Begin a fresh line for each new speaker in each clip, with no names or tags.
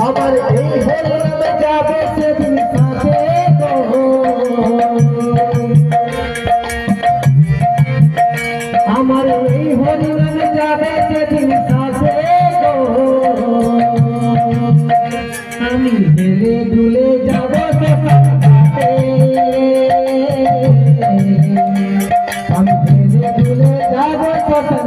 আমার এই হরিনামে যাবে সেদিন সাথে গো, আমার এই হরিনামে যাবে সেদিন সাথে গো, আমি হেলে দুলে যাব ঘাটে, আমি হেলে দুলে যাব ঘাটে।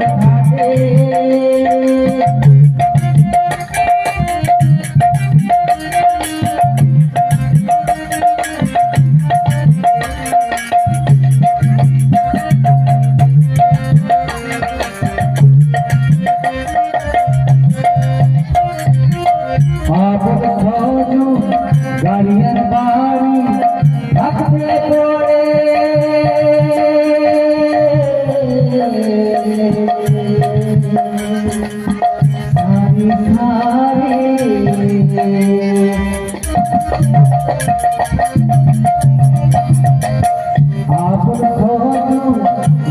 গাড়িয়ার বাড়ি থাকতে করে সারি সারি আপন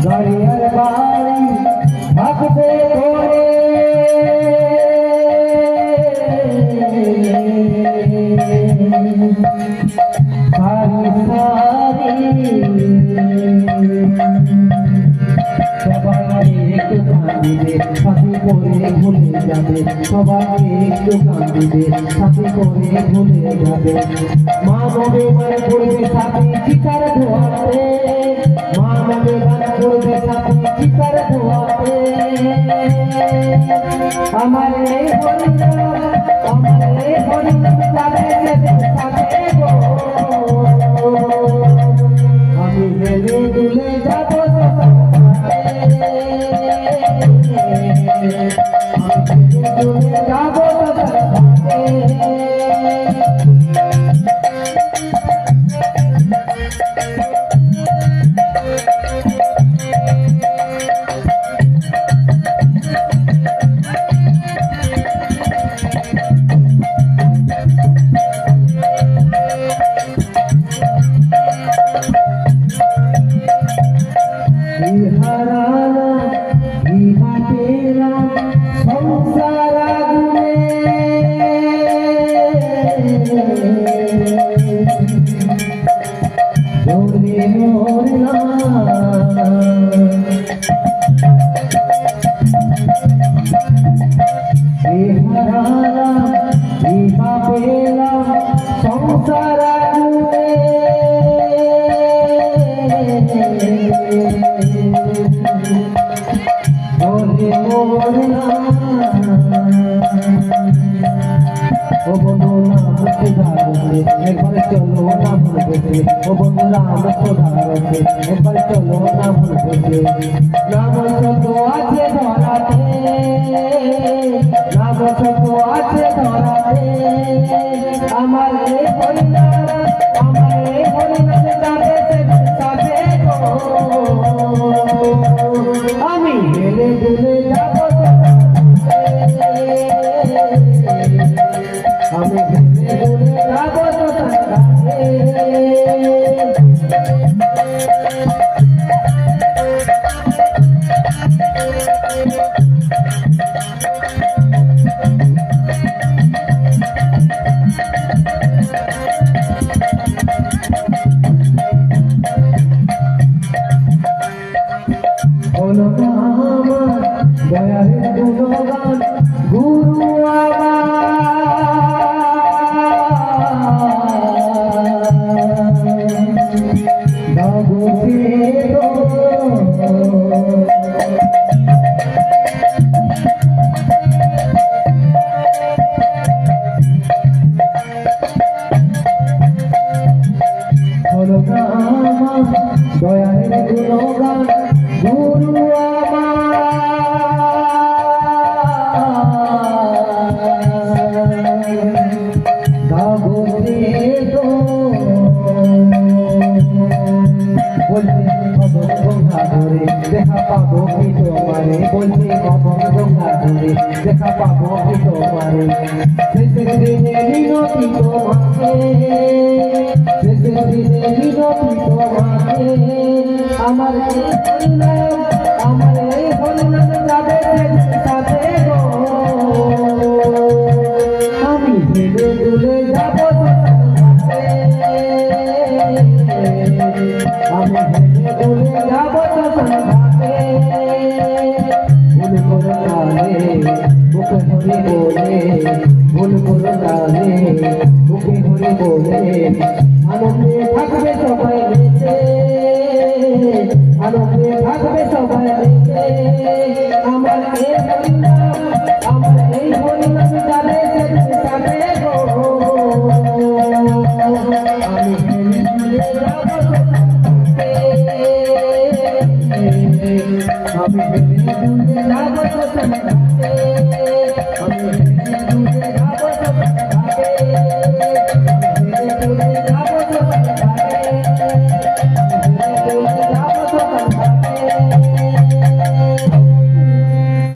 গাড়িয়ার বাড়ি থাকতে করে সাথে করে ভুলে যাবে, সবাই একটু কাঁদিবে সাথে করে ভুলে যাবে। মা নবে মানে করবে সাথে চিতার ধোয়াতে, মা নবে মানে করবে সাথে চিতার ধোয়াতে। আমার এই হরিনাম, আমার এই হরিনাম যাবে সাথে গো, আমি হেলে দুলে যাব একবার চলো না ভুলবে, ও বন্ধু রাম সোধারতে একবার চলো না ভুলবে। নাম শত আছে ধরাতে, নাম শত আছে ধরাতে, আমার এই হরিনাম, আমার এই হরিনাম যাবে সাথে গো, আমি হেলে দুলে যাব আমি হেলে দুলে যাব দয়ালের গুণগান গুরু দয়ালের গুণগান গুরু দেখা পাবো কি তোমারে, বলছি গঙ্গা ধরে দেখা পাবো কি তোমারে। শেষের দিনে মিনতি তোমাকে, শেষের দিনে মিনতি তোমাকে, আমার এই হরিনাম, আমার এই হরিনাম যাবে সাথে গো, আমি ভেবে দুলে যাব আমি ভেবে দুলে যাব ঘাটে ভুল করে কালে মুখে হরি বলে ভুল করে কালে মুখে হরি বলে আনন্দে থাকবে সবাই বেঁচে আনন্দে থাকবে সবাই বেঁচে আমার এই হরিনাম আমার এই হরিনাম জানে জানে গো আমি ভেবে যাব আমি ভেবে যাব